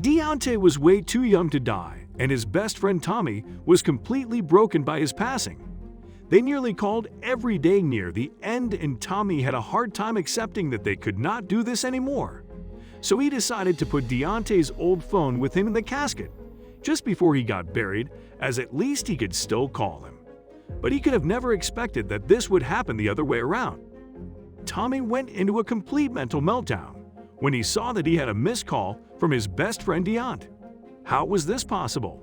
Deontay was way too young to die, and his best friend Tommy was completely broken by his passing. They nearly called every day near the end, and Tommy had a hard time accepting that they could not do this anymore. So he decided to put Deontay's old phone with him in the casket, just before he got buried, as at least he could still call him. But he could have never expected that this would happen the other way around. Tommy went into a complete mental meltdown when he saw that he had a missed call from his best friend Deontay. How was this possible?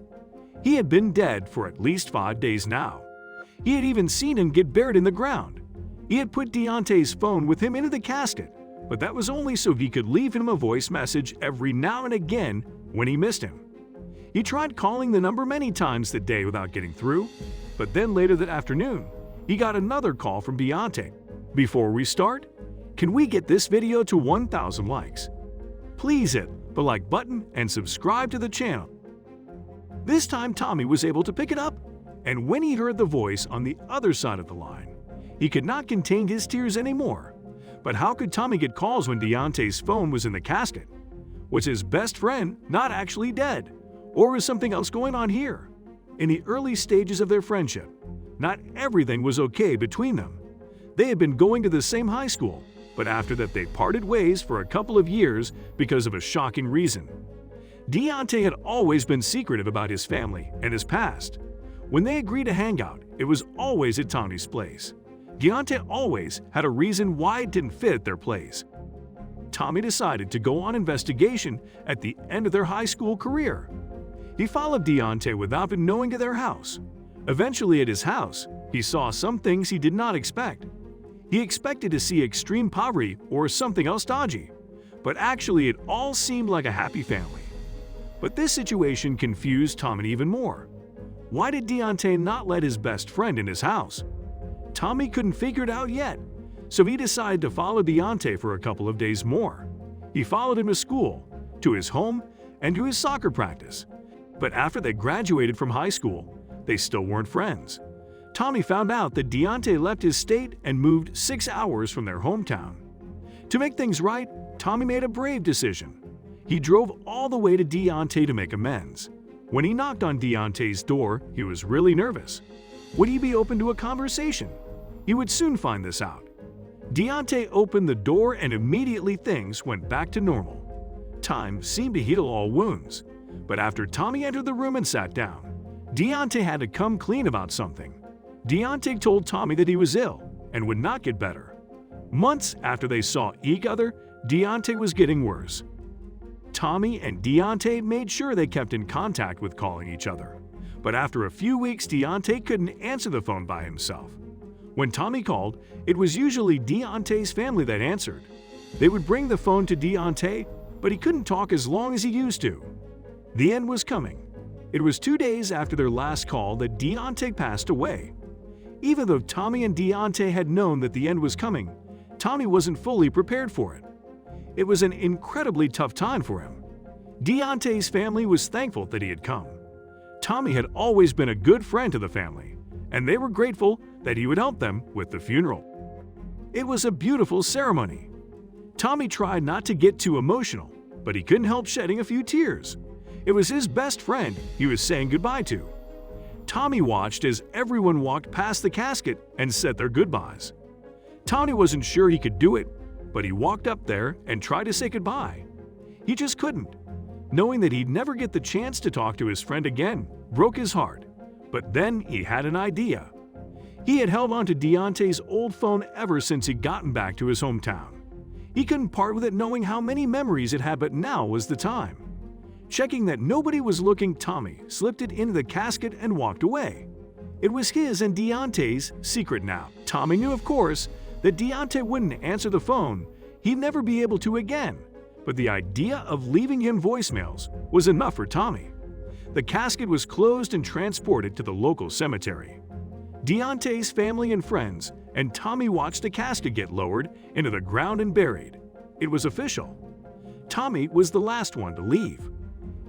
He had been dead for at least 5 days now. He had even seen him get buried in the ground. He had put Deontay's phone with him into the casket, but that was only so he could leave him a voice message every now and again when he missed him. He tried calling the number many times that day without getting through, but then later that afternoon, he got another call from Deontay. Before we start, can we get this video to 1,000 likes? Please hit the like button and subscribe to the channel. This time Tommy was able to pick it up, and when he heard the voice on the other side of the line, he could not contain his tears anymore. But how could Tommy get calls when Deontay's phone was in the casket? Was his best friend not actually dead? Or was something else going on here? In the early stages of their friendship, not everything was okay between them. They had been going to the same high school, but after that they parted ways for a couple of years because of a shocking reason. Deontay had always been secretive about his family and his past. When they agreed to hang out, it was always at Tommy's place. Deontay always had a reason why it didn't fit at their place. Tommy decided to go on investigation at the end of their high school career. He followed Deontay without even knowing to their house. Eventually at his house, he saw some things he did not expect. He expected to see extreme poverty or something else dodgy, but actually it all seemed like a happy family. But this situation confused Tommy even more. Why did Deontay not let his best friend in his house? Tommy couldn't figure it out yet, so he decided to follow Deontay for a couple of days more. He followed him to school, to his home, and to his soccer practice. But after they graduated from high school, they still weren't friends. Tommy found out that Deontay left his state and moved 6 hours from their hometown. To make things right, Tommy made a brave decision. He drove all the way to Deontay to make amends. When he knocked on Deontay's door, he was really nervous. Would he be open to a conversation? He would soon find this out. Deontay opened the door and immediately things went back to normal. Time seemed to heal all wounds. But after Tommy entered the room and sat down, Deontay had to come clean about something. Deontay told Tommy that he was ill and would not get better. Months after they saw each other, Deontay was getting worse. Tommy and Deontay made sure they kept in contact with calling each other. But after a few weeks, Deontay couldn't answer the phone by himself. When Tommy called, it was usually Deontay's family that answered. They would bring the phone to Deontay, but he couldn't talk as long as he used to. The end was coming. It was 2 days after their last call that Deontay passed away. Even though Tommy and Deontay had known that the end was coming, Tommy wasn't fully prepared for it. It was an incredibly tough time for him. Deontay's family was thankful that he had come. Tommy had always been a good friend to the family, and they were grateful that he would help them with the funeral. It was a beautiful ceremony. Tommy tried not to get too emotional, but he couldn't help shedding a few tears. It was his best friend he was saying goodbye to. Tommy watched as everyone walked past the casket and said their goodbyes. Tommy wasn't sure he could do it, but he walked up there and tried to say goodbye. He just couldn't. Knowing that he'd never get the chance to talk to his friend again broke his heart. But then he had an idea. He had held on to Deontay's old phone ever since he'd gotten back to his hometown. He couldn't part with it knowing how many memories it had, but now was the time. Checking that nobody was looking, Tommy slipped it into the casket and walked away. It was his and Deontay's secret now. Tommy knew, of course, that Deontay wouldn't answer the phone. He'd never be able to again. But the idea of leaving him voicemails was enough for Tommy. The casket was closed and transported to the local cemetery. Deontay's family and friends and Tommy watched the casket get lowered into the ground and buried. It was official. Tommy was the last one to leave.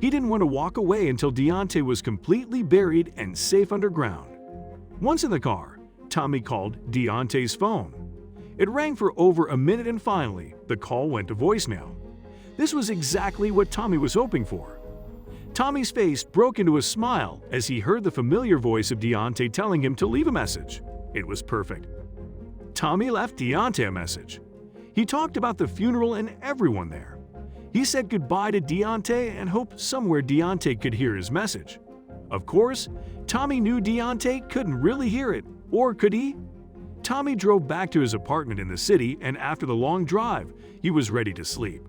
He didn't want to walk away until Deontay was completely buried and safe underground. Once in the car, Tommy called Deontay's phone. It rang for over a minute and finally, the call went to voicemail. This was exactly what Tommy was hoping for. Tommy's face broke into a smile as he heard the familiar voice of Deontay telling him to leave a message. It was perfect. Tommy left Deontay a message. He talked about the funeral and everyone there. He said goodbye to Deontay and hoped somewhere Deontay could hear his message. Of course, Tommy knew Deontay couldn't really hear it, or could he? Tommy drove back to his apartment in the city, and after the long drive, he was ready to sleep.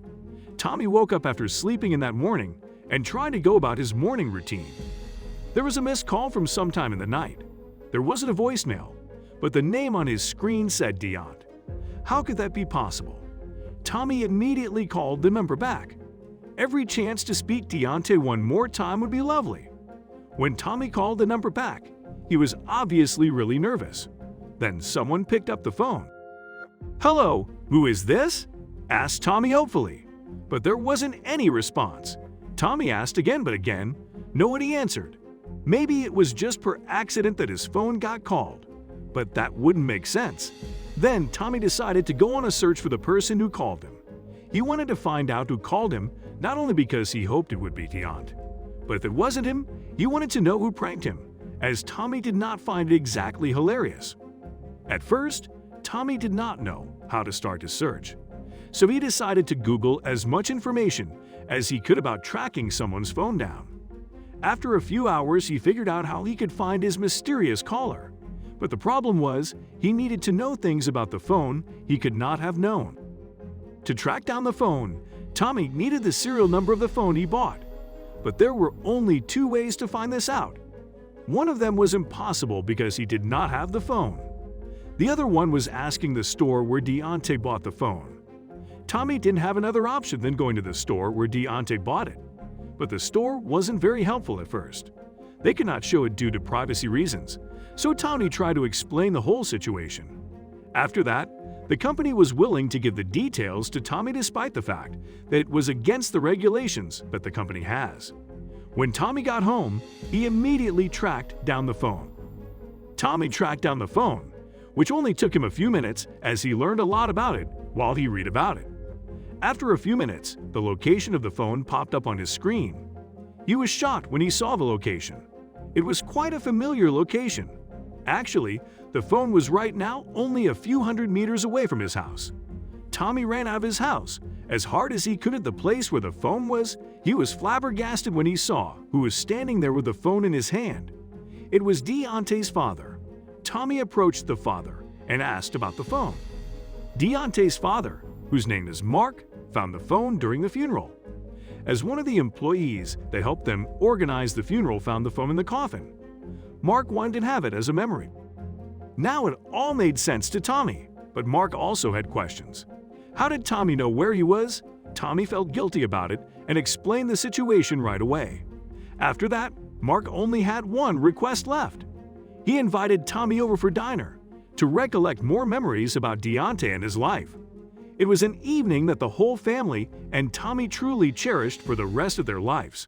Tommy woke up after sleeping in that morning and tried to go about his morning routine. There was a missed call from sometime in the night. There wasn't a voicemail, but the name on his screen said Deont. How could that be possible? Tommy immediately called the number back. Every chance to speak Deontay one more time would be lovely. When Tommy called the number back, he was obviously really nervous. Then someone picked up the phone. "Hello, who is this?" asked Tommy hopefully. But there wasn't any response. Tommy asked again, but again, nobody answered. Maybe it was just per accident that his phone got called. But that wouldn't make sense. Then Tommy decided to go on a search for the person who called him. He wanted to find out who called him, not only because he hoped it would be Deont, but if it wasn't him, he wanted to know who pranked him, as Tommy did not find it exactly hilarious. At first, Tommy did not know how to start his search, so he decided to Google as much information as he could about tracking someone's phone down. After a few hours, he figured out how he could find his mysterious caller. But the problem was, he needed to know things about the phone he could not have known. To track down the phone, Tommy needed the serial number of the phone he bought. But there were only two ways to find this out. One of them was impossible because he did not have the phone. The other one was asking the store where Deontay bought the phone. Tommy didn't have another option than going to the store where Deontay bought it. But the store wasn't very helpful at first. They could not show it due to privacy reasons, so Tommy tried to explain the whole situation. After that, the company was willing to give the details to Tommy despite the fact that it was against the regulations that the company has. When Tommy got home, he immediately tracked down the phone. Tommy tracked down the phone, which only took him a few minutes as he learned a lot about it while he read about it. After a few minutes, the location of the phone popped up on his screen. He was shocked when he saw the location. It was quite a familiar location. Actually, the phone was right now only a few hundred meters away from his house. Tommy ran out of his house. As hard as he could at the place where the phone was, he was flabbergasted when he saw who was standing there with the phone in his hand. It was Deontay's father. Tommy approached the father and asked about the phone. Deontay's father, whose name is Mark, found the phone during the funeral. As one of the employees that helped them organize the funeral found the phone in the coffin. Mark wanted to have it as a memory. Now it all made sense to Tommy, but Mark also had questions. How did Tommy know where he was? Tommy felt guilty about it and explained the situation right away. After that, Mark only had one request left. He invited Tommy over for dinner to recollect more memories about Deontay and his life. It was an evening that the whole family and Tommy truly cherished for the rest of their lives.